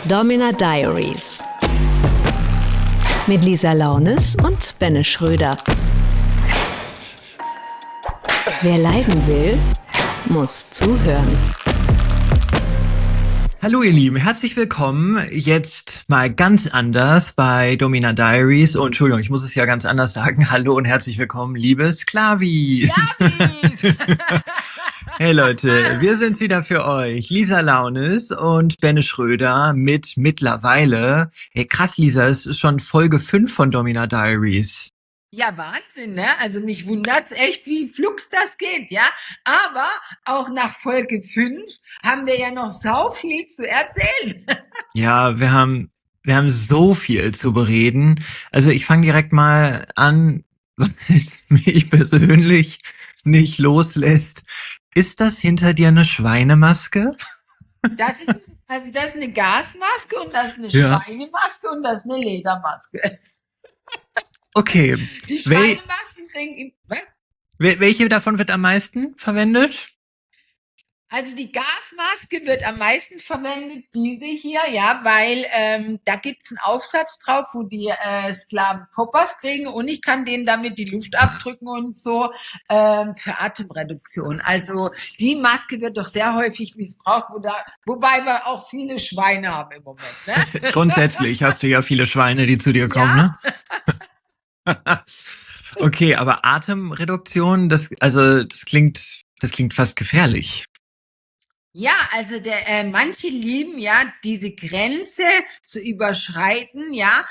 Domina Diaries mit Lisa Launes und Benne Schröder. Wer leiden will, muss zuhören. Hallo ihr Lieben, herzlich willkommen. Jetzt mal ganz anders bei Domina Diaries. Oh, Entschuldigung, ich muss es ja ganz anders sagen. Hallo und herzlich willkommen, liebe Sklavis. Hey Leute, wir sind wieder für euch. Lisa Launes und Benne Schröder mit mittlerweile, hey krass Lisa, es ist schon Folge 5 von Domina Diaries. Ja, Wahnsinn, ne? Also mich wundert's echt, wie flugs das geht, ja? Aber auch nach Folge 5 haben wir ja noch sau viel zu erzählen. Ja, wir haben so viel zu bereden. Also ich fange direkt mal an, was mich persönlich nicht loslässt. Ist das hinter dir eine Schweinemaske? Das ist eine Gasmaske und das ist eine Ja. Schweinemaske und das ist eine Ledermaske. Okay. Die Schweinemasken kriegen was? Welche davon wird am meisten verwendet? Also die Gasmaske wird am meisten verwendet, diese hier, ja, weil da gibt's einen Aufsatz drauf, wo die Sklaven Poppers kriegen und ich kann denen damit die Luft abdrücken und so für Atemreduktion. Also die Maske wird doch sehr häufig missbraucht, wobei wir auch viele Schweine haben im Moment, ne? Grundsätzlich hast du ja viele Schweine, die zu dir kommen, Ja. ne? Okay, aber Atemreduktion, das klingt fast gefährlich. Ja, also manche lieben ja diese Grenze zu überschreiten, ja.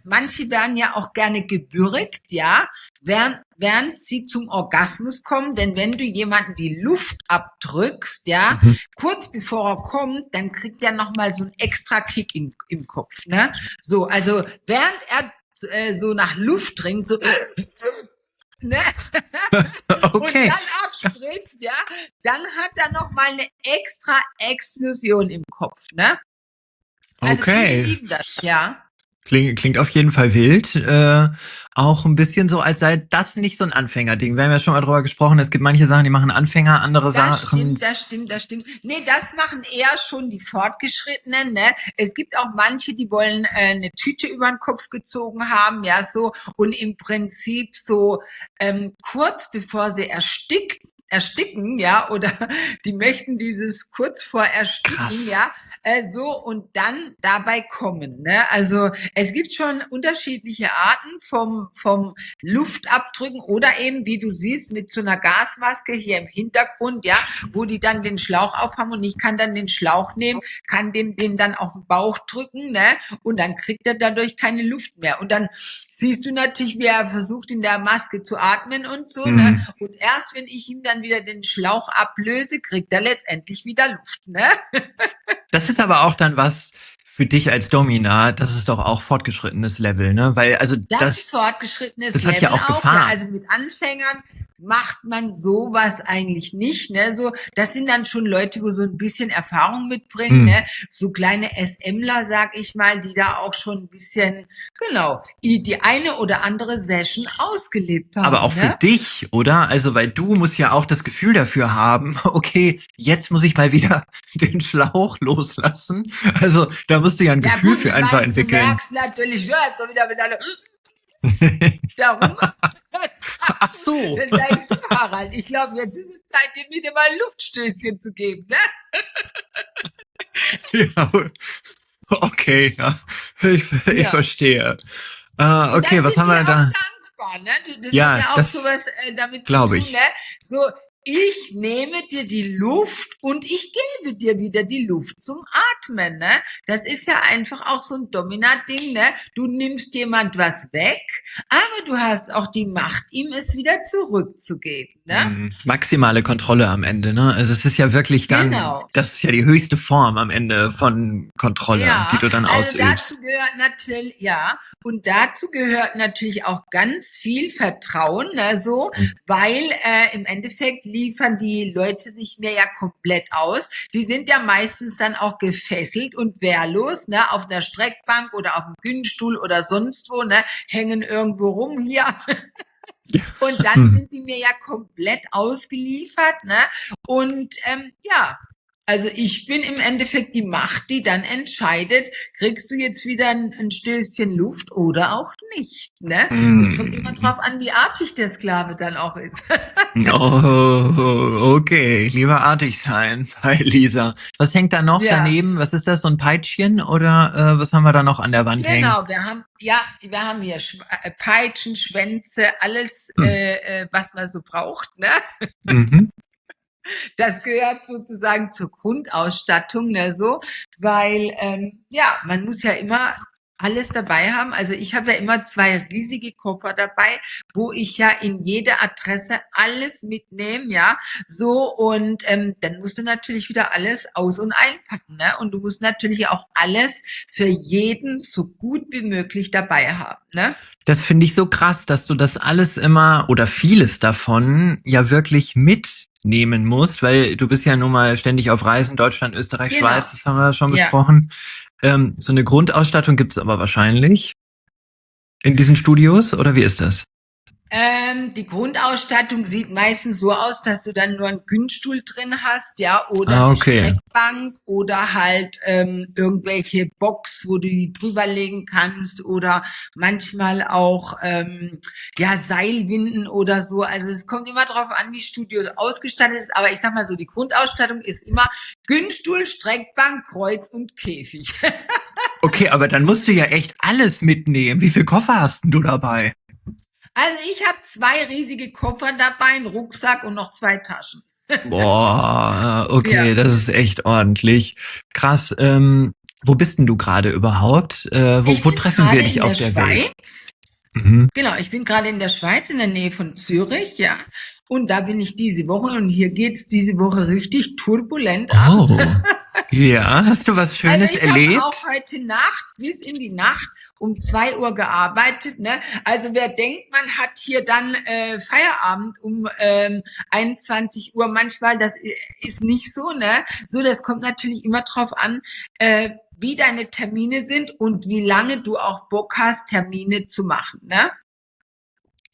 Manche werden ja auch gerne gewürgt, ja, während sie zum Orgasmus kommen. Denn wenn du jemanden die Luft abdrückst, ja, kurz bevor er kommt, dann kriegt er nochmal so einen extra Kick im Kopf, ne? So, also während er so nach Luft dringt, so ne? Okay. Und dann abspritzt, ja, dann hat er noch mal eine extra Explosion im Kopf, ne? Also Okay. viele lieben das, ja. Klingt auf jeden Fall wild. Auch ein bisschen so, als sei das nicht so ein Anfängerding. Wir haben ja schon mal drüber gesprochen, es gibt manche Sachen, die machen Anfänger, andere Sachen. Das stimmt. Nee, das machen eher schon die Fortgeschrittenen, ne? Es gibt auch manche, die wollen eine Tüte über den Kopf gezogen haben, ja, so. Und im Prinzip so kurz bevor sie ersticken, ja, oder die möchten dieses kurz vor Ersticken, Krass. ja, so und dann dabei kommen, ne? Also es gibt schon unterschiedliche Arten vom Luftabdrücken oder eben, wie du siehst, mit so einer Gasmaske hier im Hintergrund, ja, wo die dann den Schlauch aufhaben und ich kann dann den Schlauch nehmen, kann den dann auf den Bauch drücken, ne? Und dann kriegt er dadurch keine Luft mehr. Und dann siehst du natürlich, wie er versucht, in der Maske zu atmen und so, ne? Und erst wenn ich ihm dann wieder den Schlauch ablöse, kriegt er letztendlich wieder Luft, ne? Das ist aber auch dann was für dich als Domina, das ist doch auch fortgeschrittenes Level, ne? Weil, also Das ist fortgeschrittenes das Level hat ja auch Gefahr. Ja, also mit Anfängern macht man sowas eigentlich nicht, ne? So, das sind dann schon Leute, wo so ein bisschen Erfahrung mitbringen, ne? So kleine SMler, sag ich mal, die da auch schon ein bisschen, genau, die eine oder andere Session ausgelebt haben. Aber auch ne? für dich, oder? Also, weil du musst ja auch das Gefühl dafür haben, okay, jetzt muss ich mal wieder den Schlauch loslassen. Also, da musst du ja ein Gefühl gut, für einfach entwickeln. Du merkst natürlich, ja, jetzt so wieder mit einer darum. Ach so. Dann sag ich so, Harald, ich glaube, jetzt ist es Zeit, dir wieder mal ein Luftstößchen zu geben, ne? Ja, okay, ja. Ich Ja. verstehe. Und Okay, dann was sind haben wir die da? auch dankbar, ne? Das Ja, hat ja auch das sowas damit zu glaub tun, ich. ne? So, ich nehme dir die Luft und ich gebe dir wieder die Luft zum Atmen, ne? Das ist ja einfach auch so ein Domina-Ding, ne? Du nimmst jemand was weg, aber du hast auch die Macht, ihm es wieder zurückzugeben, ne? Maximale Kontrolle am Ende, ne? Also es ist ja wirklich dann, Genau. das ist ja die höchste Form am Ende von Kontrolle, die du dann also ausübst. dazu gehört natürlich auch ganz viel Vertrauen, ne, so, weil im Endeffekt liefern die Leute sich mir ja komplett aus. Die sind ja meistens dann auch gefesselt und wehrlos, ne, auf einer Streckbank oder auf dem Günststuhl oder sonst wo, ne, hängen irgendwo rum hier. Und dann sind die mir ja komplett ausgeliefert, ne? Und ja, Also ich bin im Endeffekt die Macht, die dann entscheidet, kriegst du jetzt wieder ein Stößchen Luft oder auch nicht, ne? Es kommt immer Mm. drauf an, wie artig der Sklave dann auch ist. Oh, okay. Lieber artig sein, bei Lisa. Was hängt da noch Ja, daneben? Was ist das, so ein Peitschchen oder was haben wir da noch an der Wand hängen? genau. Wir haben hier Peitschen, Schwänze, alles, Hm. was man so braucht, ne? Mhm. Das gehört sozusagen zur Grundausstattung, ne, so, weil ja, man muss ja immer alles dabei haben. Also ich habe ja immer 2 riesige Koffer dabei, wo ich ja in jede Adresse alles mitnehme, ja, so und dann musst du natürlich wieder alles aus- und einpacken, ne? Und du musst natürlich auch alles für jeden so gut wie möglich dabei haben, ne? Das finde ich so krass, dass du das alles immer oder vieles davon ja wirklich mitnehmen musst, weil du bist ja nun mal ständig auf Reisen, Deutschland, Österreich, Genau, Schweiz, das haben wir schon ja. besprochen. So eine Grundausstattung gibt's aber wahrscheinlich in diesen Studios, oder wie ist das? Die Grundausstattung sieht meistens so aus, dass du dann nur einen Günststuhl drin hast, ja, oder Ah, eine okay. Streckbank oder halt irgendwelche Box, wo du die drüberlegen kannst oder manchmal auch ja Seilwinden oder so. Also es kommt immer drauf an, wie Studios ausgestattet ist. Aber ich sag mal so, die Grundausstattung ist immer Günststuhl, Streckbank, Kreuz und Käfig. Okay, aber dann musst du ja echt alles mitnehmen. Wie viel Koffer hast denn du dabei? Also ich habe 2 riesige Koffer dabei, einen Rucksack und noch 2 Taschen. Boah, okay, Ja. das ist echt ordentlich. Krass, wo bist denn du gerade überhaupt? Ich Wo bin treffen wir gerade dich in auf der der Welt? Schweiz. Mhm. Genau, ich bin gerade in der Schweiz, in der Nähe von Zürich, ja. Und da bin ich diese Woche und hier geht's diese Woche richtig turbulent ab. Oh, ja, hast du was Also Schönes ich habe erlebt? auch heute Nacht bis in die Nacht um 2 Uhr gearbeitet, ne? Also wer denkt, man hat hier dann Feierabend um 21 Uhr, manchmal, das ist nicht so, ne? So, das kommt natürlich immer drauf an, wie deine Termine sind und wie lange du auch Bock hast, Termine zu machen, ne?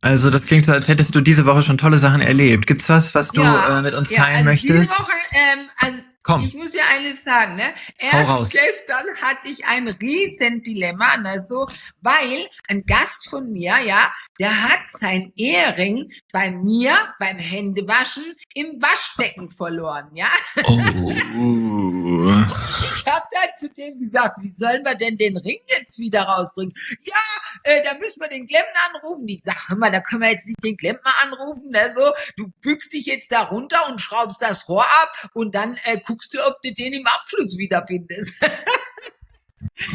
Also das klingt so, als hättest du diese Woche schon tolle Sachen erlebt. Gibt's was du Ja, mit uns ja, teilen also diese möchtest? Woche, also Komm, ich muss dir eines sagen, ne? hau Erst raus. gestern hatte ich ein riesen Dilemma, ne, so, weil ein Gast von mir, ja, der hat sein Ehering bei mir beim Händewaschen im Waschbecken verloren, ja. Oh. Ich habe dann zu dem gesagt, wie sollen wir denn den Ring jetzt wieder rausbringen? Ja, da müssen wir den Klempner anrufen. Ich sag, hör mal, da können wir jetzt nicht den Klempner anrufen, ne, so. Du bückst dich jetzt da runter und schraubst das Rohr ab und dann guckst du, ob du den im Abfluss wiederfindest.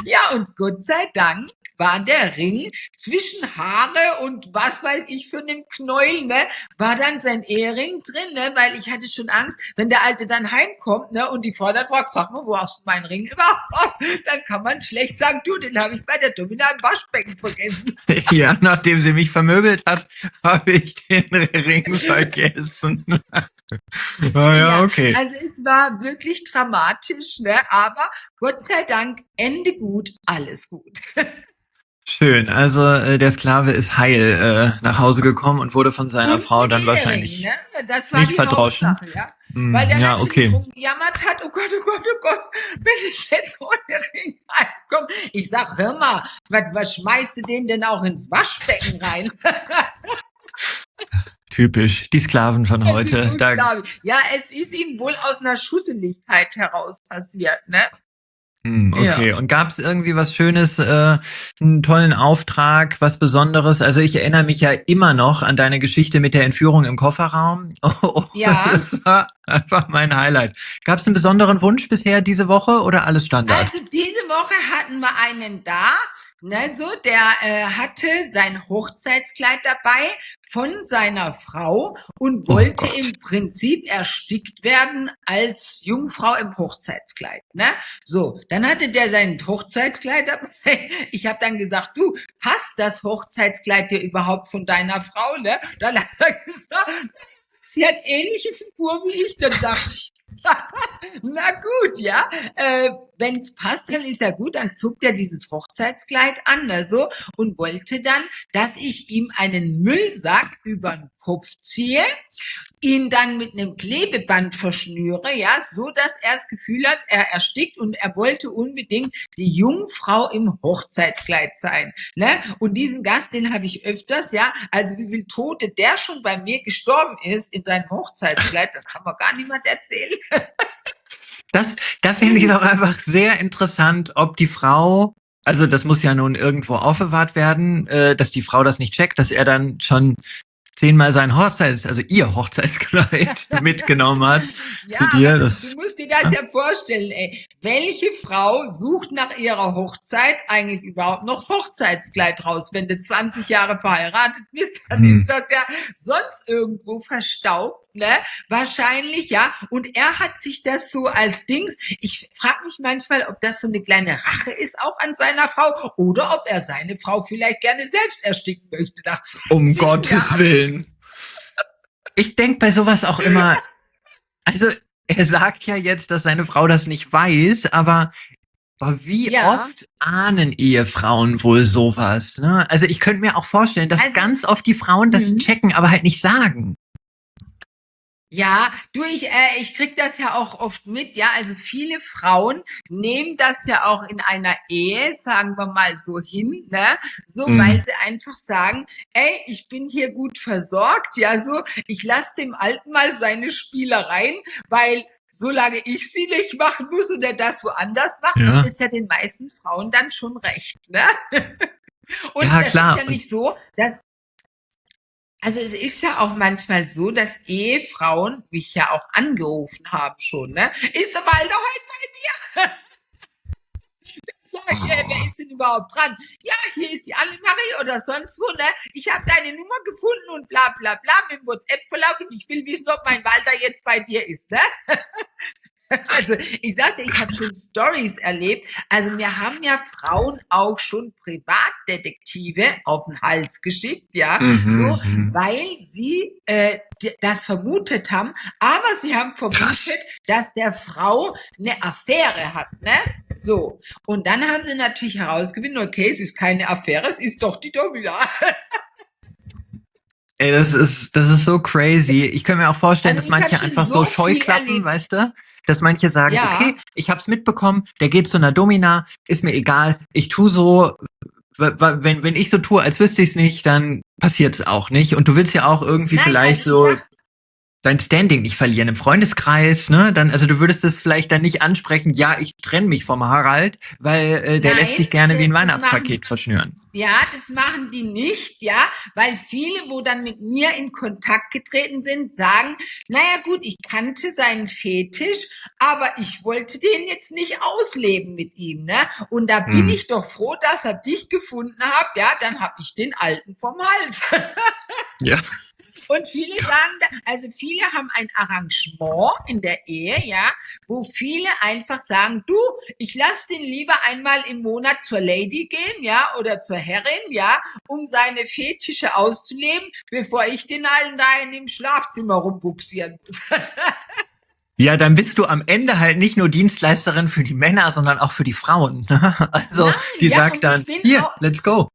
Ja, und Gott sei Dank war der Ring zwischen Haare und was weiß ich für einem Knäuel, ne, war dann sein Ehering drin, ne, weil ich hatte schon Angst, wenn der Alte dann heimkommt, ne, und die Frau dann fragt, sag mal, wo hast du meinen Ring überhaupt? Dann kann man schlecht sagen, du, den habe ich bei der Domina im Waschbecken vergessen. Ja, nachdem sie mich vermöbelt hat, habe ich den Ring vergessen. Ah, ja, okay. Also es war wirklich dramatisch, ne, aber Gott sei Dank, Ende gut, alles gut. Schön. Also der Sklave ist heil nach Hause gekommen und wurde von seiner Und Frau mit dann Ehering, wahrscheinlich ne? Das war nicht die verdroschen. Hauptsache, ja. Hm, Weil der ja, natürlich okay. rumgejammert hat, oh Gott, oh Gott, oh Gott, wenn ich jetzt ohne Ring heimkomme. Ich sag, hör mal, was schmeißt du den denn auch ins Waschbecken rein? Typisch. Die Sklaven von Es ist heute. Da, unglaublich. Ja, es ist ihm wohl aus einer Schusseligkeit heraus passiert, ne? okay. Ja. Und gab es irgendwie was Schönes, einen tollen Auftrag, was Besonderes? Also ich erinnere mich ja immer noch an deine Geschichte mit der Entführung im Kofferraum. Oh, Ja. das war einfach mein Highlight. Gab es einen besonderen Wunsch bisher diese Woche oder alles Standard? Also diese Woche hatten wir einen da, ne, so, der hatte sein Hochzeitskleid dabei von seiner Frau und Oh wollte Gott. im Prinzip erstickt werden als Jungfrau im Hochzeitskleid, ne? So, dann hatte der sein Hochzeitskleid dabei. Ich habe dann gesagt, du, passt das Hochzeitskleid dir überhaupt von deiner Frau, ne? Dann hat er gesagt, sie hat ähnliche Figur wie ich. Dann dachte ich, na gut, ja. Wenn's passt, dann ist ja gut. Dann zog er dieses Hochzeitskleid an, ne, so, und wollte dann, dass ich ihm einen Müllsack über den Kopf ziehe ihn dann mit einem Klebeband verschnüre, ja, so dass er das Gefühl hat, er erstickt und er wollte unbedingt die Jungfrau im Hochzeitskleid sein, ne? Und diesen Gast, den habe ich öfters, ja, also wie viel Tote der schon bei mir gestorben ist in seinem Hochzeitskleid, das kann man gar niemand erzählen. Da finde ich es auch einfach sehr interessant, ob die Frau, also das muss ja nun irgendwo aufbewahrt werden, dass die Frau das nicht checkt, dass er dann schon 10-mal sein also ihr Hochzeitskleid mitgenommen hat Ja, zu dir. aber Das, du musst dir das ja vorstellen, ey. Welche Frau sucht nach ihrer Hochzeit eigentlich überhaupt noch das Hochzeitskleid raus? Wenn du 20 Jahre verheiratet bist, dann ist das ja sonst irgendwo verstaubt, ne? Wahrscheinlich, ja. Und er hat sich das so als Dings, ich frage mich manchmal, ob das so eine kleine Rache ist auch an seiner Frau oder ob er seine Frau vielleicht gerne selbst ersticken möchte nach 20 um Jahren. Gottes Willen. Ich denk bei sowas auch immer, also er sagt ja jetzt, dass seine Frau das nicht weiß, aber wie Ja. oft ahnen Ehefrauen wohl sowas, ne? Also ich könnte mir auch vorstellen, dass Also- ganz oft die Frauen das checken, aber halt nicht sagen. Ja, du, ich krieg das ja auch oft mit, ja, also viele Frauen nehmen das ja auch in einer Ehe, sagen wir mal so hin, ne, so, weil sie einfach sagen, ey, ich bin hier gut versorgt, ja, so, ich lass dem Alten mal seine Spielereien, weil solange ich sie nicht machen muss und er das woanders macht, Ja. ist es ja den meisten Frauen dann schon recht, ne? Und Ja, das klar. ist ja nicht so, dass also es ist ja auch manchmal so, dass Ehefrauen mich ja auch angerufen haben schon, ne? Ist der Walter heute bei dir? Dann sag ich, wer ist denn überhaupt dran? Ja, hier ist die Annemarie oder sonst wo, ne? Ich habe deine Nummer gefunden und bla bla bla mit dem WhatsApp-Verlauf und ich will wissen, ob mein Walter jetzt bei dir ist, ne? Also ich sagte, ich habe schon Stories erlebt. Also mir haben ja Frauen auch schon Privatdetektive auf den Hals geschickt, ja, so, weil sie das vermutet haben. Aber sie haben vermutet, Krass. dass der Frau eine Affäre hat, ne? So. Und dann haben sie natürlich herausgefunden, okay, es ist keine Affäre, es ist doch die Domina. Ey, das ist so crazy. Ich kann mir auch vorstellen, Also dass ich hab manche schon einfach so so viel Scheuklappen, erlebt. weißt du? Dass manche sagen, Ja. okay, ich hab's mitbekommen, der geht zu einer Domina, ist mir egal, ich tu so, wenn ich so tue, als wüsste ich's nicht, dann passiert's auch nicht. Und du willst ja auch irgendwie Nein, vielleicht also so ich sag, dein Standing nicht verlieren im Freundeskreis, ne? Dann, also du würdest es vielleicht dann nicht ansprechen, ja, ich trenne mich vom Harald, weil der Nein, lässt sich gerne wie ein das Weihnachtspaket verschnüren. ja, das machen die nicht, ja, weil viele, wo dann mit mir in Kontakt getreten sind, sagen, naja gut, ich kannte seinen Fetisch, aber ich wollte den jetzt nicht ausleben mit ihm, ne? Und da bin ich doch froh, dass er dich gefunden hat, ja, dann hab ich den Alten vom Hals. Ja. Und viele sagen, also viele haben ein Arrangement in der Ehe, ja, wo viele einfach sagen, du, ich lass den lieber einmal im Monat zur Lady gehen, ja, oder zur Herrin, ja, um seine Fetische auszuleben, bevor ich den allen da in dem Schlafzimmer rumbuxieren muss. Ja, dann bist du am Ende halt nicht nur Dienstleisterin für die Männer, sondern auch für die Frauen. Ne? Also Nein, die ja, sagt und dann, ich bin hier, auch- let's go.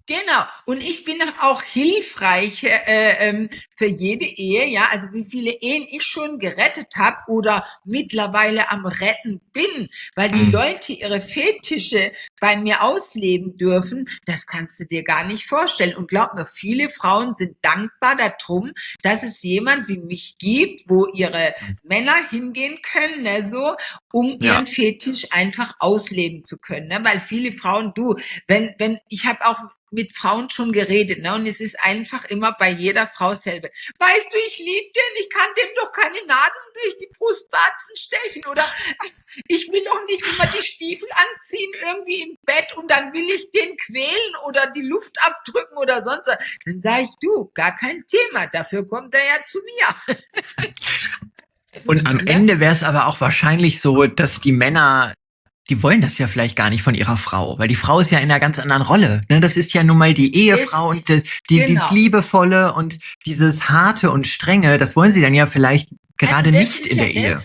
Genau. Und ich bin auch hilfreich für jede Ehe, ja. Also wie viele Ehen ich schon gerettet habe oder mittlerweile am Retten bin, weil die Leute ihre Fetische bei mir ausleben dürfen, das kannst du dir gar nicht vorstellen. Und glaub mir, viele Frauen sind dankbar darum, dass es jemand wie mich gibt, wo ihre Männer hingehen können, ne, so, um Ja. ihren Fetisch einfach ausleben zu können, ne? Weil viele Frauen, wenn ich habe auch mit Frauen schon geredet, ne? Und es ist einfach immer bei jeder Frau selber. Weißt du, ich liebe den, ich kann dem doch keine Nadeln durch die Brustwarzen stechen oder ach, ich will doch nicht immer die Stiefel anziehen irgendwie im Bett und dann will ich den quälen oder die Luft abdrücken oder sonst was. Dann sage ich, du, gar kein Thema, dafür kommt er ja zu mir. Und am Ne? Ende wäre es aber auch wahrscheinlich so, dass die Männer, die wollen das ja vielleicht gar nicht von ihrer Frau, weil die Frau ist ja in einer ganz anderen Rolle. Ne? Das ist ja nun mal die Ehefrau und Genau. dieses Liebevolle und dieses Harte und Strenge, das wollen sie dann ja vielleicht Gerade das nicht ist in ja der Ehe.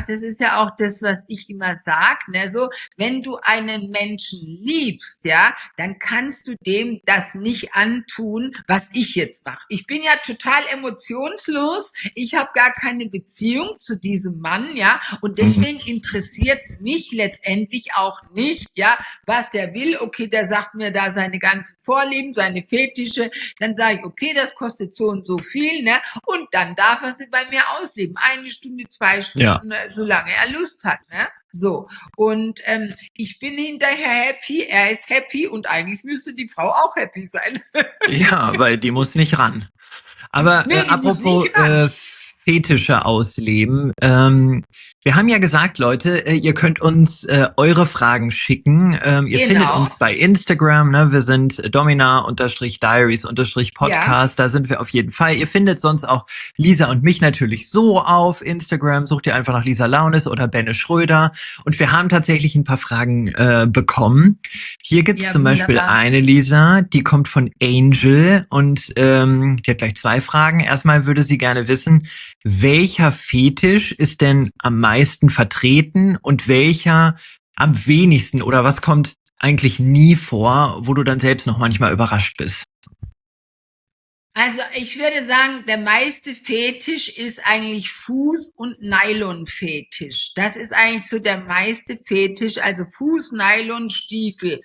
das ist ja auch das, was ich immer sag, ne, so, wenn du einen Menschen liebst, ja, dann kannst du dem das nicht antun, was ich jetzt mache. Ich bin ja total emotionslos, ich habe gar keine Beziehung zu diesem Mann, ja, und deswegen interessiert's mich letztendlich auch nicht, ja, was der will. Okay, der sagt mir da seine ganzen Vorlieben, seine Fetische, dann sage ich, okay, das kostet so und so viel, ne, und dann darf er sie bei mir ausleben. 1 Stunde, 2 Stunden, Ja. solange er Lust hat, ne? So. Und ich bin hinterher happy, er ist happy und eigentlich müsste die Frau auch happy sein. Ja, weil die muss nicht ran. Aber Nee, die muss apropos nicht ran. Fetische ausleben. Wir haben ja gesagt, Leute, ihr könnt uns eure Fragen schicken. Ihr findet Genau. uns bei Instagram, ne? Wir sind Domina_Diaries_Podcast. Da sind wir auf jeden Fall. Ihr findet sonst auch Lisa und mich natürlich so auf Instagram. Sucht ihr einfach nach Lisa Launis oder Benne Schröder. Und wir haben tatsächlich ein paar Fragen bekommen. Hier gibt's Ja, zum Beispiel wunderbar. eine Lisa, die kommt von Angel und die hat gleich 2 Fragen. Erstmal würde sie gerne wissen, welcher Fetisch ist denn am meisten vertreten und welcher am wenigsten oder was kommt eigentlich nie vor, wo du dann selbst noch manchmal überrascht bist? Also ich würde sagen, der meiste Fetisch ist eigentlich Fuß- und Nylon-Fetisch. Das ist eigentlich so der meiste Fetisch. Also Fuß, Nylon, Stiefel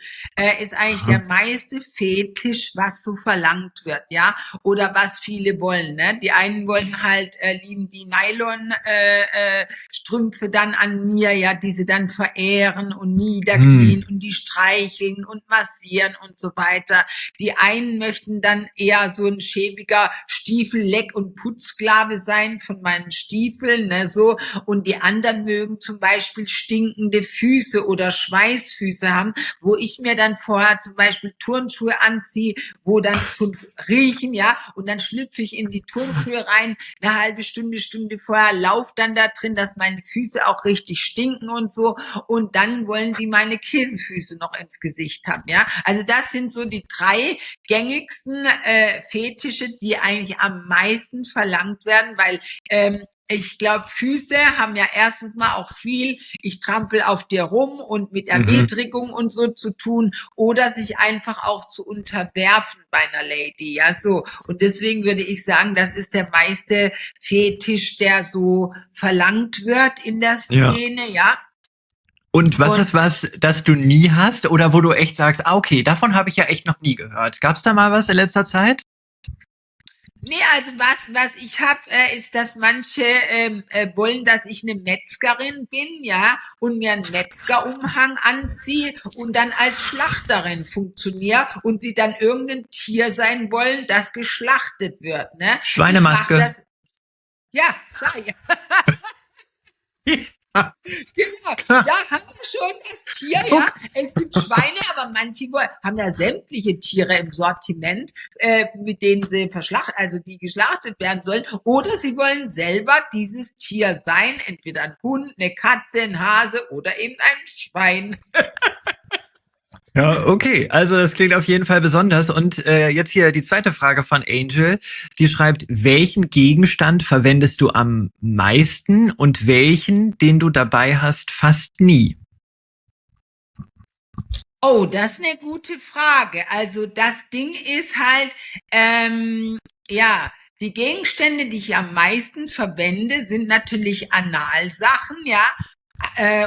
ist eigentlich der meiste Fetisch, was so verlangt wird, ja, oder was viele wollen. Ne? Die einen wollen halt lieben die Nylon-Strümpfe dann an mir, ja, die sie dann verehren und niederknien und die streicheln und massieren und so weiter. Die einen möchten dann eher so ein schäbiger Stiefel-Leck- und Putzsklave sein von meinen Stiefeln, ne, so. Und die anderen mögen zum Beispiel stinkende Füße oder Schweißfüße haben, wo ich mir dann vorher zum Beispiel Turnschuhe anziehe, wo dann schon riechen, ja, und dann schlüpfe ich in die Turnschuhe rein, 1/2 Stunde, Stunde vorher, lauf dann da drin, dass meine Füße auch richtig stinken und so. Und dann wollen die meine Käsefüße noch ins Gesicht haben, ja. Also das sind so die 3 gängigsten Fetische, die eigentlich am meisten verlangt werden, weil ich glaube, Füße haben ja erstens mal auch viel, ich trampel auf dir rum und mit Erniedrigung und so zu tun oder sich einfach auch zu unterwerfen bei einer Lady, ja, so. Und deswegen würde ich sagen, das ist der meiste Fetisch, der so verlangt wird in der Szene, ja. Und was Und ist was, das du nie hast oder wo du echt sagst, okay, davon habe ich ja echt noch nie gehört. Gab's da mal was in letzter Zeit? nee, also was ich habe, ist, dass manche wollen, dass ich eine Metzgerin bin, ja, und mir einen Metzgerumhang anziehe und dann als Schlachterin funktioniere und sie dann irgendein Tier sein wollen, das geschlachtet wird, ne? Schweinemaske. Ich mach das, ja, sag ich. Genau, da haben wir schon das Tier, ja. Es gibt Schweine, aber manche haben ja sämtliche Tiere im Sortiment, mit denen sie die geschlachtet werden sollen. Oder sie wollen selber dieses Tier sein, entweder ein Hund, eine Katze, ein Hase oder eben ein Schwein. Ja, okay. Also das klingt auf jeden Fall besonders. Und jetzt hier die zweite Frage von Angel. Die schreibt, welchen Gegenstand verwendest du am meisten und welchen, den du dabei hast, fast nie? Oh, das ist eine gute Frage. Also das Ding ist halt, ja, die Gegenstände, die ich am meisten verwende, sind natürlich Analsachen, ja,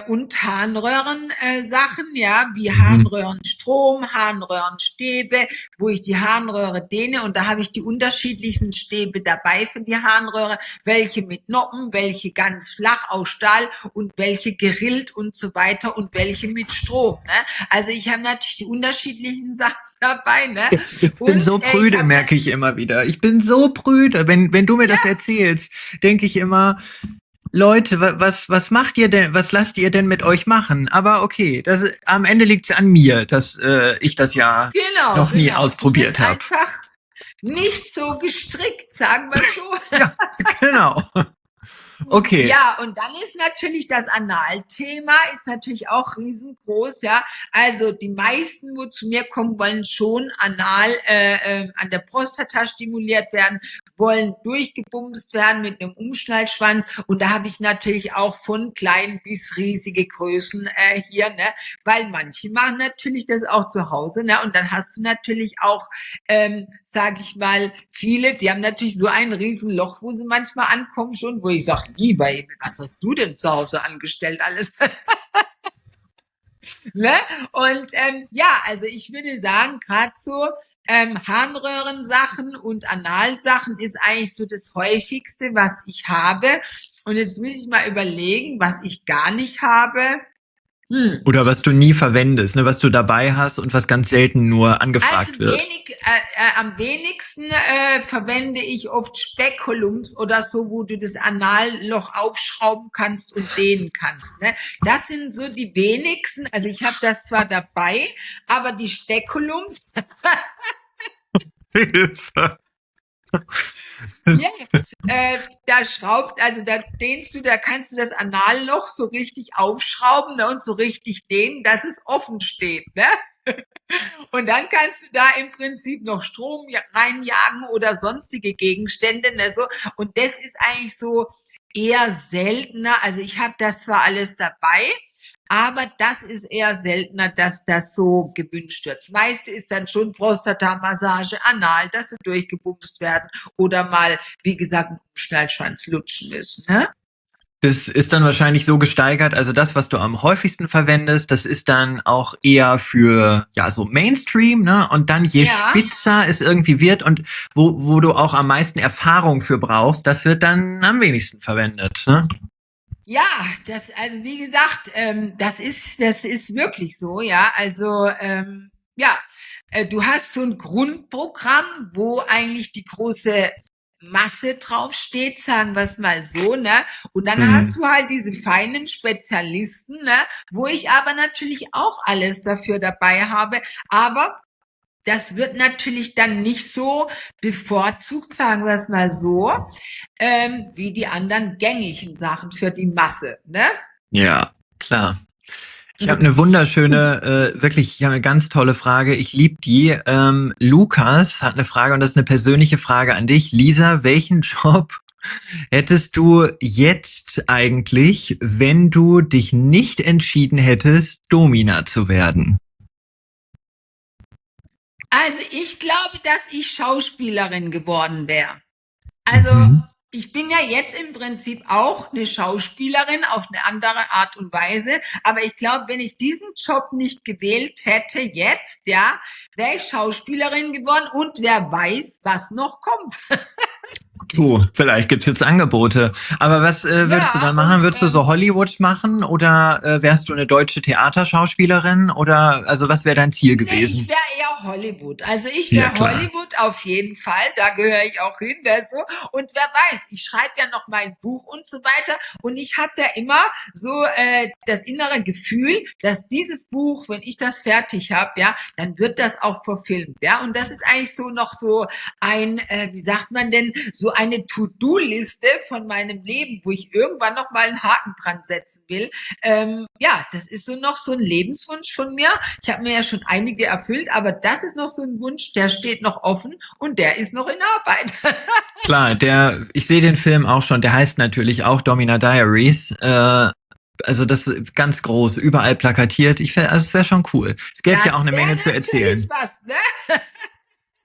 und Harnröhren-Sachen, ja, wie Harnröhrenstrom, Harnröhrenstäbe, wo ich die Harnröhre dehne und da habe ich die unterschiedlichsten Stäbe dabei für die Harnröhre, welche mit Noppen, welche ganz flach aus Stahl und welche gerillt und so weiter und welche mit Strom, ne? Also ich habe natürlich die unterschiedlichen Sachen dabei, ne? Ich bin so prüde, merke ich immer wieder. Ich bin so prüde. Wenn du mir das erzählst, denke ich immer, Leute, was macht ihr denn, was lasst ihr denn mit euch machen? Aber okay, am Ende liegt's an mir, dass ich das ja noch nie ausprobiert habe. Einfach nicht so gestrickt, sagen wir so. Ja, genau. Okay. Ja, und dann ist natürlich das Analthema ist natürlich auch riesengroß, ja. Also die meisten, wo zu mir kommen, wollen schon anal an der Prostata stimuliert werden, wollen durchgebumst werden mit einem Umschnallschwanz. Und da habe ich natürlich auch von klein bis riesige Größen hier, ne? Weil manche machen natürlich das auch zu Hause, ne? Und dann hast du natürlich auch, sage ich mal, viele, die haben natürlich so ein Riesenloch, wo sie manchmal ankommen schon, wo ich sage, lieber Himmel, was hast du denn zu Hause angestellt alles? Ne? Und ja, also ich würde sagen, gerade so Harnröhrensachen und Analsachen ist eigentlich so das häufigste, was ich habe. Und jetzt muss ich mal überlegen, was ich gar nicht habe. Oder was du nie verwendest, ne, was du dabei hast und was ganz selten nur angefragt Also wird. am wenigsten verwende ich oft Spekulums oder so, wo du das Analloch aufschrauben kannst und dehnen kannst. Ne? Das sind so die wenigsten. Also ich habe das zwar dabei, aber die Spekulums, Hilfe. ja, da dehnst du, da kannst du das Analloch so richtig aufschrauben, ne, und so richtig dehnen, dass es offen steht. Ne? Und dann kannst du da im Prinzip noch Strom reinjagen oder sonstige Gegenstände. Ne, so. Und das ist eigentlich so eher seltener. Also ich habe das zwar alles dabei, aber das ist eher seltener, dass das so gewünscht wird. Das meiste ist dann schon Prostata-Massage, anal, dass sie durchgebumst werden oder mal, wie gesagt, einen Umschnallschwanz lutschen müssen. Ne? Das ist dann wahrscheinlich so gesteigert, also das, was du am häufigsten verwendest, das ist dann auch eher für, ja, so Mainstream, ne? Und dann je Ja. spitzer es irgendwie wird und wo du auch am meisten Erfahrung für brauchst, das wird dann am wenigsten verwendet, ne? Ja, also wie gesagt, das ist wirklich so, ja. Also ja, du hast so ein Grundprogramm, wo eigentlich die große Masse draufsteht, sagen wir es mal so, ne? Und dann hast du halt diese feinen Spezialisten, ne? Wo ich aber natürlich auch alles dafür dabei habe, aber das wird natürlich dann nicht so bevorzugt, sagen wir es mal so, wie die anderen gängigen Sachen für die Masse, ne? Ja, klar. Ich habe eine wunderschöne, wirklich, ich habe eine ganz tolle Frage. Ich liebe die. Lukas hat eine Frage und das ist eine persönliche Frage an dich. Lisa, welchen Job hättest du jetzt eigentlich, wenn du dich nicht entschieden hättest, Domina zu werden? Also ich glaube, dass ich Schauspielerin geworden wäre. Also ich bin ja jetzt im Prinzip auch eine Schauspielerin auf eine andere Art und Weise, aber ich glaube, wenn ich diesen Job nicht gewählt hätte jetzt, ja, wäre ich Schauspielerin geworden und wer weiß, was noch kommt. Du, vielleicht gibt's jetzt Angebote. Aber was würdest du Ja, dann machen? und Würdest du so Hollywood machen oder wärst du eine deutsche Theaterschauspielerin oder also was wäre dein Ziel nee, gewesen? ich wäre eher Hollywood. Also ich Ja, wäre klar. Hollywood auf jeden Fall. Da gehöre ich auch hin. Ne, so. Und wer weiß, ich schreibe ja noch mein Buch und so weiter. Und ich habe ja immer so das innere Gefühl, dass dieses Buch, wenn ich das fertig habe, ja, dann wird das auch verfilmt. Ja, und das ist eigentlich so noch so ein, wie sagt man denn, so eine To-Do-Liste von meinem Leben, wo ich irgendwann noch mal einen Haken dran setzen will. Ja, das ist so noch so ein Lebenswunsch von mir. Ich habe mir ja schon einige erfüllt, aber das ist noch so ein Wunsch, der steht noch offen und der ist noch in Arbeit. Klar, ich sehe den Film auch schon, der heißt natürlich auch Domina Diaries. Also das ist ganz groß, überall plakatiert. Also es wäre schon cool. Es gäbe ja auch eine Menge zu erzählen. Was, ne?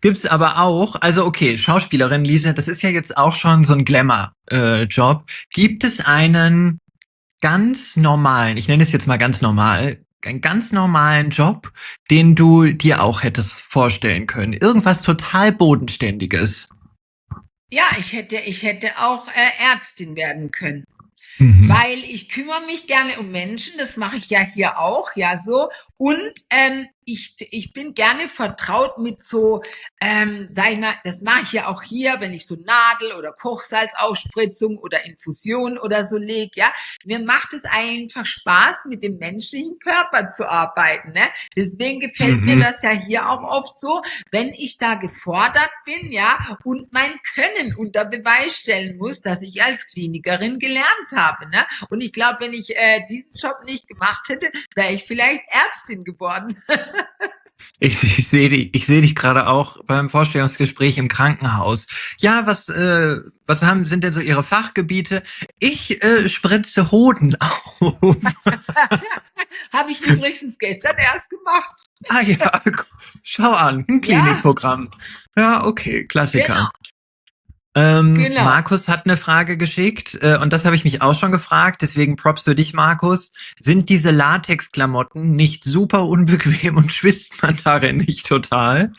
Gibt's aber auch, also okay, Schauspielerin Lisa, das ist ja jetzt auch schon so ein Glamour-Job. Gibt es einen ganz normalen, ich nenne es jetzt mal ganz normal, einen ganz normalen Job, den du dir auch hättest vorstellen können? Irgendwas total Bodenständiges. Ja, ich hätte auch Ärztin werden können. Weil ich kümmere mich gerne um Menschen, das mache ich ja hier auch, ja so. Und ich bin gerne vertraut mit so, sag ich mal, das mache ich ja auch hier, wenn ich so Nadel- oder Kochsalzausspritzung oder Infusion oder so lege, ja. Mir macht es einfach Spaß, mit dem menschlichen Körper zu arbeiten, ne? Deswegen gefällt mir Mhm. das ja hier auch oft so, wenn ich da gefordert bin, ja, und mein Können unter Beweis stellen muss, dass ich als Klinikerin gelernt habe, ne? Und ich glaube, wenn ich diesen Job nicht gemacht hätte, wäre ich vielleicht Ärztin geworden. Ich sehe dich gerade auch beim Vorstellungsgespräch im Krankenhaus. Ja, sind denn so Ihre Fachgebiete? Ich spritze Hoden auf. Habe ich übrigens gestern erst gemacht. Ah ja, schau an, ein Ja, Klinikprogramm. Ja, okay, genau, Klassiker. genau. Markus hat eine Frage geschickt und das habe ich mich auch schon gefragt, deswegen Props für dich, Markus. Sind diese Latex-Klamotten nicht super unbequem und schwitzt man darin nicht total?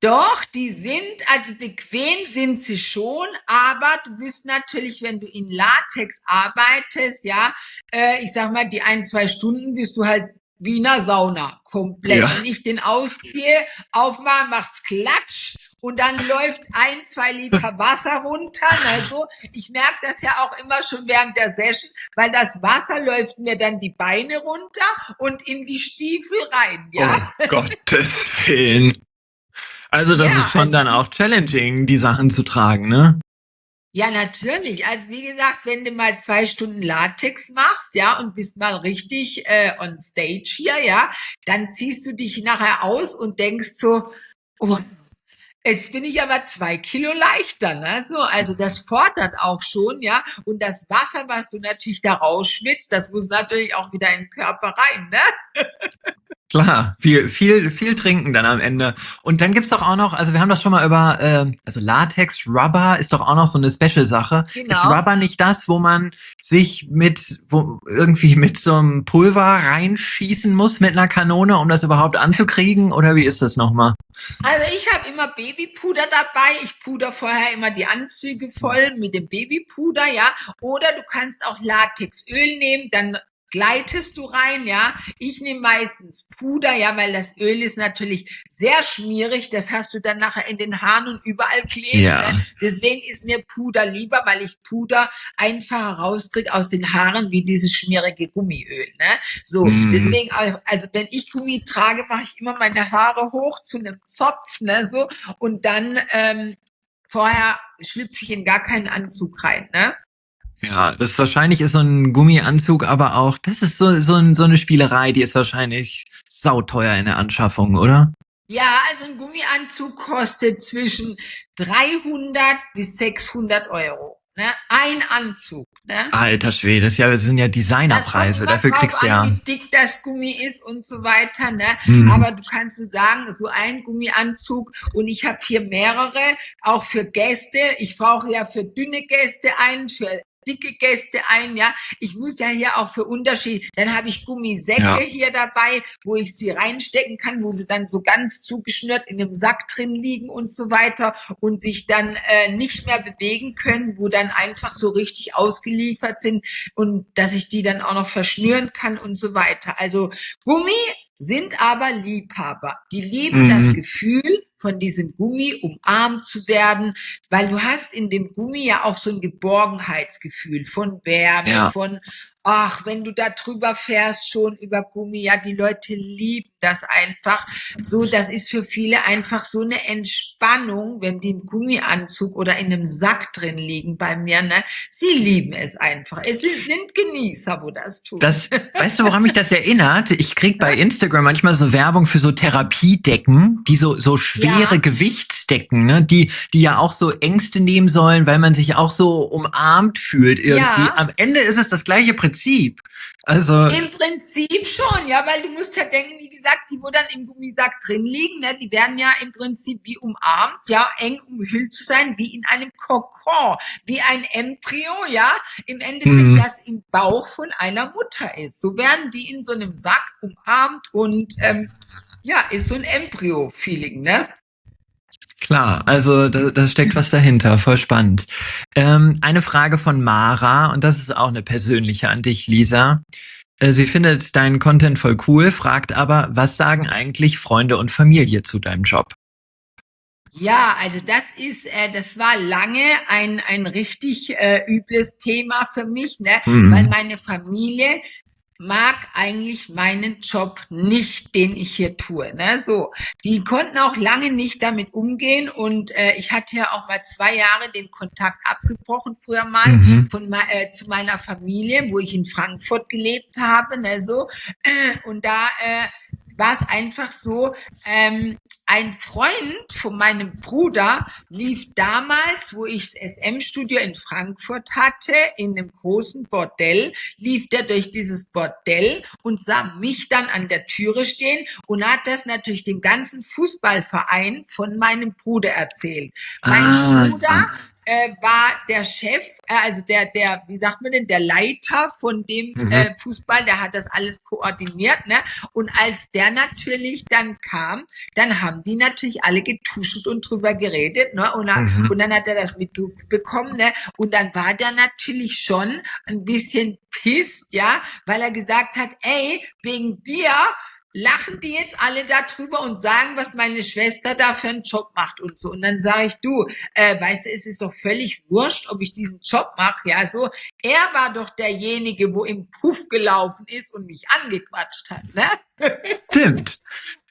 Doch, die sind, also bequem sind sie schon, aber du bist natürlich, wenn du in Latex arbeitest, ja, ich sag mal, die 1, 2 Stunden bist du halt wie in einer Sauna, Ja, komplett. Wenn ich den ausziehe, aufmache, macht's Klatsch und dann läuft 1, 2 Liter Wasser runter. Also ich merke das ja auch immer schon während der Session, weil das Wasser läuft mir dann die Beine runter und in die Stiefel rein, ja. oh Gottes Willen. Also das ist Ja, schon dann auch challenging, die Sachen zu tragen, ne? ja, natürlich. Also wie gesagt, wenn du mal 2 Stunden Latex machst, ja, und bist mal richtig on stage hier, ja, dann ziehst du dich nachher aus und denkst so, oh, jetzt bin ich aber 2 Kilo leichter, ne? So, also das fordert auch schon, ja. Und das Wasser, was du natürlich da rausschwitzt, das muss natürlich auch wieder in den Körper rein, ne? Klar, viel trinken dann am Ende. Und dann gibt's doch auch noch, also wir haben das schon mal über, also Latex, Rubber ist doch auch noch so eine Special-Sache. Ist Genau. Rubber nicht das, wo man sich irgendwie mit so einem Pulver reinschießen muss mit einer Kanone, um das überhaupt anzukriegen? Oder wie ist das nochmal? Also ich habe immer Babypuder dabei. Ich puder vorher immer die Anzüge voll mit dem Babypuder, ja. Oder du kannst auch Latexöl nehmen, dann gleitest du rein, ja. Ich nehme meistens Puder, ja, weil das Öl ist natürlich sehr schmierig. Das hast du dann nachher in den Haaren und überall kleben, Ja. ne? Deswegen ist mir Puder lieber, weil ich Puder einfach rauskriege aus den Haaren wie dieses schmierige Gummiöl, ne? So, Mhm. deswegen, also wenn ich Gummi trage, mache ich immer meine Haare hoch zu einem Zopf, ne, so, und dann vorher schlüpfe ich in gar keinen Anzug rein, ne? Ja, das wahrscheinlich ist so ein Gummianzug, aber auch, das ist so eine Spielerei, die ist wahrscheinlich sauteuer in der Anschaffung, oder? Ja, also ein Gummianzug kostet zwischen 300 bis 600 Euro, ne? Ein Anzug, ne? Alter Schwede, das sind ja Das kommt Designerpreise. immer Dafür drauf kriegst du an, ja. wie dick das Gummi ist und so weiter, ne? Mhm. Aber du kannst so sagen, so ein Gummianzug und ich habe hier mehrere, auch für Gäste. Ich brauche ja für dünne Gäste einen, für dicke Gäste ein, ja. Ich muss ja hier auch für Unterschied. Dann habe ich Gummisäcke Ja. hier dabei, wo ich sie reinstecken kann, wo sie dann so ganz zugeschnürt in dem Sack drin liegen und so weiter und sich dann nicht mehr bewegen können, wo dann einfach so richtig ausgeliefert sind und dass ich die dann auch noch verschnüren kann und so weiter. Also Gummi sind aber Liebhaber. Die lieben das Mhm. Gefühl, von diesem Gummi umarmt zu werden, weil du hast in dem Gummi ja auch so ein Geborgenheitsgefühl von Wärme, Ja. von, ach, wenn du da drüber fährst, schon über Gummi, ja, die Leute lieben das einfach. So, das ist für viele einfach so eine Entspannung, wenn die im Gummianzug oder in einem Sack drin liegen bei mir, ne? Sie lieben es einfach. Sind Genießer, wo das tun. Weißt du, woran mich das erinnert? Ich krieg bei Instagram manchmal so Werbung für so Therapiedecken, die so schwere Ja. Gewichtsdecken, ne? Die ja auch so Ängste nehmen sollen, weil man sich auch so umarmt fühlt irgendwie. Ja. Am Ende ist es das gleiche Prinzip. Also, Im Prinzip schon, ja, weil du musst ja denken, wie gesagt, die, wo dann im Gummisack drin liegen, ne, die werden ja im Prinzip wie umarmt, ja, eng umhüllt zu sein, wie in einem Kokon, wie ein Embryo, ja, im Endeffekt, das im Bauch von einer Mutter ist. So werden die in so einem Sack umarmt und ja, ist so ein Embryo-Feeling, ne? klar, also da steckt was dahinter, voll spannend. Eine Frage von Mara, und das ist auch eine persönliche an dich, Lisa. Sie findet deinen Content voll cool, fragt aber, was sagen eigentlich Freunde und Familie zu deinem Job? Ja, also das war lange ein richtig übles Thema für mich, ne? Weil Mhm. meine Familie mag eigentlich meinen Job nicht, den ich hier tue, ne? So, die konnten auch lange nicht damit umgehen und ich hatte ja auch mal 2 Jahre den Kontakt abgebrochen früher mal Mhm. zu meiner Familie, wo ich in Frankfurt gelebt habe, ne? So und da war es einfach so. Ein Freund von meinem Bruder lief damals, wo ich das SM-Studio in Frankfurt hatte, in einem großen Bordell, lief der durch dieses Bordell und sah mich dann an der Türe stehen und hat das natürlich dem ganzen Fußballverein von meinem Bruder erzählt. Mein Ah, Bruder war der Chef, also wie sagt man denn, der Leiter von dem mhm. Fußball, der hat das alles koordiniert, ne? Und als der natürlich dann kam, dann haben die natürlich alle getuschelt und drüber geredet, ne? Mhm. Und dann hat er das mitbekommen, ne? Und dann war der natürlich schon ein bisschen pisst, ja, weil er gesagt hat, ey, wegen dir lachen die jetzt alle darüber und sagen, was meine Schwester da für einen Job macht und so. Und dann sage ich, du, weißt du, es ist doch völlig wurscht, ob ich diesen Job mache, ja, so. Er war doch derjenige, wo im Puff gelaufen ist und mich angequatscht hat, ne? Stimmt.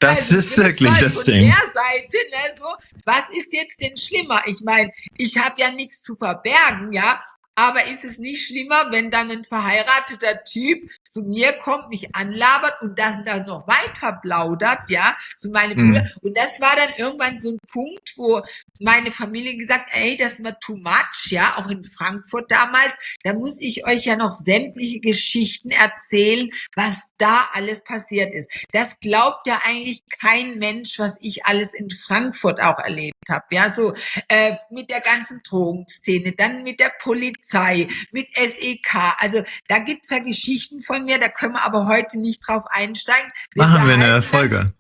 Das Also ist jetzt wirklich mal das von der Ding. Seite, ne, so, was ist jetzt denn schlimmer? Ich meine, ich habe ja nichts zu verbergen, ja, aber ist es nicht schlimmer, wenn dann ein verheirateter Typ zu mir kommt, mich anlabert und dann noch weiter plaudert, ja, zu meinem Bruder. Mhm. Und das war dann irgendwann so ein Punkt, wo meine Familie gesagt, ey, das ist mir too much, ja, auch in Frankfurt damals. Da muss ich euch ja noch sämtliche Geschichten erzählen, was da alles passiert ist. Das glaubt ja eigentlich kein Mensch, was ich alles in Frankfurt auch erlebt habe. Ja, so mit der ganzen Drogenszene, dann mit der Polizei, mit SEK. Also da gibt's ja Geschichten von mir, da können wir aber heute nicht drauf einsteigen. Wir Machen wir eine behalten das. Folge.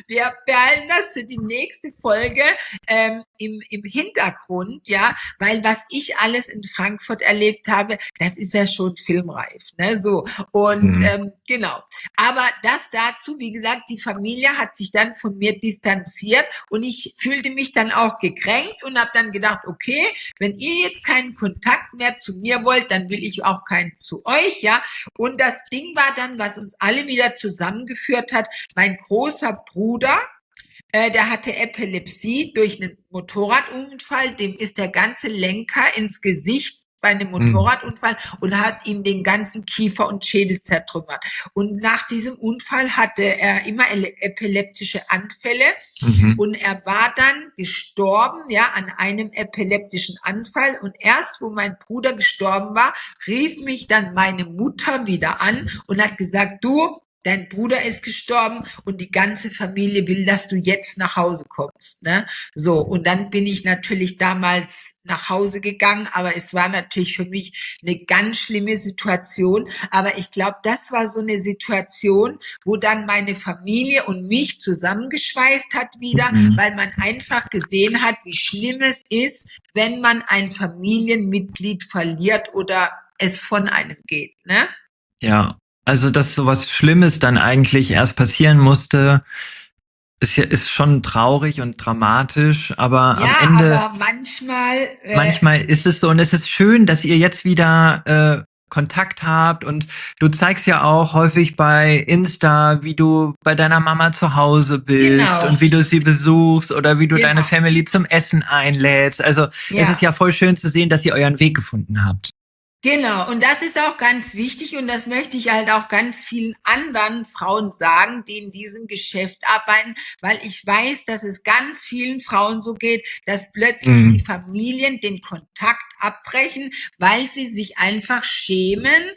Wir behalten das für die nächste Folge im Hintergrund, ja, weil was ich alles in Frankfurt erlebt habe, das ist ja schon filmreif, ne, so. Und Mhm. genau. Aber das dazu, wie gesagt, die Familie hat sich dann von mir distanziert und ich fühlte mich dann auch gekränkt und habe dann gedacht, okay, wenn ihr jetzt keinen Kontakt mehr zu mir wollt, dann will ich auch keinen zu euch, ja. Und das Ding war dann, was uns alle wieder zusammengeführt hat, mein großer Bruder, der hatte Epilepsie durch einen Motorradunfall, dem ist der ganze Lenker ins Gesicht bei einem Mhm. Motorradunfall und hat ihm den ganzen Kiefer und Schädel zertrümmert. Und nach diesem Unfall hatte er immer epileptische Anfälle Mhm. und er war dann gestorben, ja, an einem epileptischen Anfall. Und erst, wo mein Bruder gestorben war, rief mich dann meine Mutter wieder an und hat gesagt, du, dein Bruder ist gestorben und die ganze Familie will, dass du jetzt nach Hause kommst, ne? So. Und dann bin ich natürlich damals nach Hause gegangen, aber es war natürlich für mich eine ganz schlimme Situation. Aber ich glaube, das war so eine Situation, wo dann meine Familie und mich zusammengeschweißt hat wieder, Mhm. weil man einfach gesehen hat, wie schlimm es ist, wenn man ein Familienmitglied verliert oder es von einem geht, ne? Ja. Also, dass sowas Schlimmes dann eigentlich erst passieren musste, ist schon traurig und dramatisch, aber am Ja, Ende, aber manchmal, manchmal ist es so und es ist schön, dass ihr jetzt wieder Kontakt habt und du zeigst ja auch häufig bei Insta, wie du bei deiner Mama zu Hause bist genau, und wie du sie besuchst oder wie du deine genau, Family zum Essen einlädst. Also es ist ja. ja voll schön zu sehen, dass ihr euren Weg gefunden habt. Genau, und das ist auch ganz wichtig und das möchte ich halt auch ganz vielen anderen Frauen sagen, die in diesem Geschäft arbeiten, weil ich weiß, dass es ganz vielen Frauen so geht, dass plötzlich die Mhm. Familien den Kontakt abbrechen, weil sie sich einfach schämen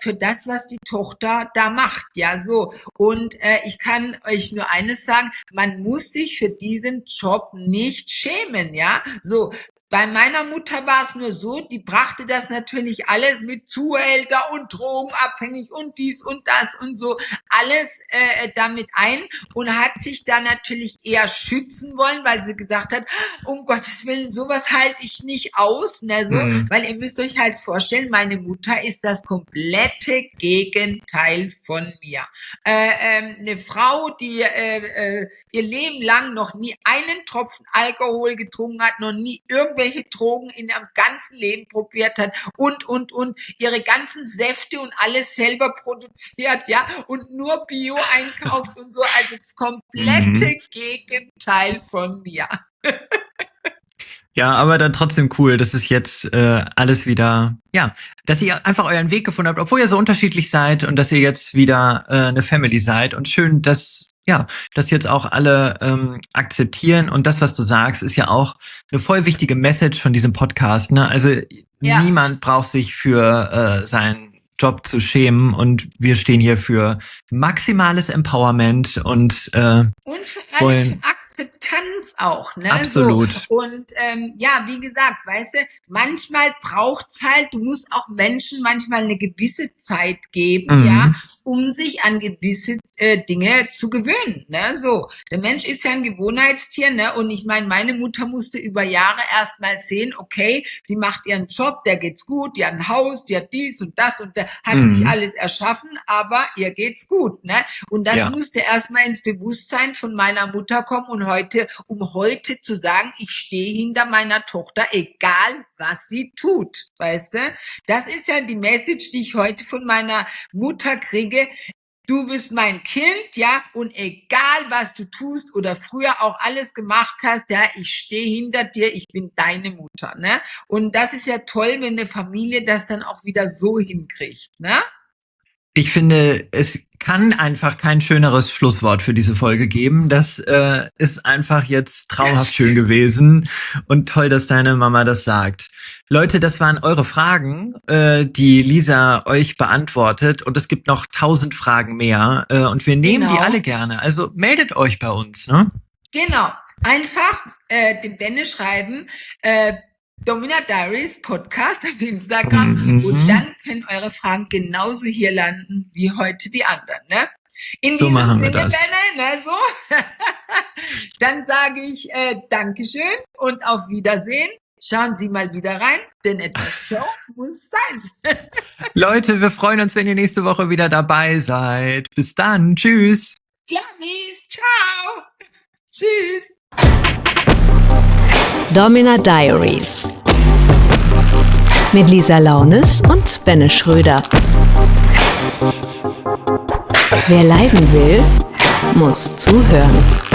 für das, was die Tochter da macht. Ja, so. Und ich kann euch nur eines sagen, man muss sich für diesen Job nicht schämen, ja. So, Bei meiner Mutter war es nur so, die brachte das natürlich alles mit Zuhälter und drogenabhängig und dies und das und so alles damit ein und hat sich da natürlich eher schützen wollen, weil sie gesagt hat, um Gottes Willen, sowas halte ich nicht aus, ne, so, weil ihr müsst euch halt vorstellen, meine Mutter ist das komplette Gegenteil von mir. Eine Frau, die ihr Leben lang noch nie einen Tropfen Alkohol getrunken hat, noch nie irgendwelche Drogen in ihrem ganzen Leben probiert hat und ihre ganzen Säfte und alles selber produziert, ja, und nur Bio einkauft und so, also das komplette Gegenteil von mir. Ja, aber dann trotzdem cool, dass es jetzt alles wieder, ja, dass ihr einfach euren Weg gefunden habt, obwohl ihr so unterschiedlich seid und dass ihr jetzt wieder eine Family seid und schön, dass das jetzt auch alle akzeptieren und das, was du sagst, ist ja auch eine voll wichtige Message von diesem Podcast, ne? Also niemand braucht sich für seinen Job zu schämen und wir stehen hier für maximales Empowerment und für Akzeptanz auch, ne? Absolut. So. Und wie gesagt, weißt du, manchmal braucht's halt, du musst auch Menschen manchmal eine gewisse Zeit geben, ja, um sich an gewisse Dinge zu gewöhnen, ne? So, der Mensch ist ja ein Gewohnheitstier, ne? Und ich meine, meine Mutter musste über Jahre erstmal sehen, okay, die macht ihren Job, der geht's gut, die hat ein Haus, die hat dies und das und der hat sich alles erschaffen, aber ihr geht's gut, ne? Und das musste erstmal ins Bewusstsein von meiner Mutter kommen und um heute zu sagen, ich stehe hinter meiner Tochter, egal was sie tut, weißt du? Das ist ja die Message, die ich heute von meiner Mutter kriege. Du bist mein Kind, ja, und egal was du tust oder früher auch alles gemacht hast, ja, ich stehe hinter dir, ich bin deine Mutter, ne? Und das ist ja toll, wenn eine Familie das dann auch wieder so hinkriegt, ne? Ich finde, es kann einfach kein schöneres Schlusswort für diese Folge geben. Das ist einfach jetzt traumhaft schön gewesen und toll, dass deine Mama das sagt. Leute, das waren eure Fragen, die Lisa euch beantwortet und es gibt noch 1000 Fragen mehr und wir nehmen die alle gerne. Also meldet euch bei uns, ne? Genau. Einfach dem Benne schreiben, Domina Diaries Podcast auf Instagram und dann können eure Fragen genauso hier landen wie heute die anderen, ne? In so diesem Sinne, das. Benne, ne, so. Dann sage ich Dankeschön und auf Wiedersehen. Schauen Sie mal wieder rein, denn etwas Show muss sein. Leute, wir freuen uns, wenn ihr nächste Woche wieder dabei seid. Bis dann, tschüss. Klammis, ciao. Tschüss. Domina Diaries mit Lisa Launes und Benne Schröder. Wer leiden will, muss zuhören.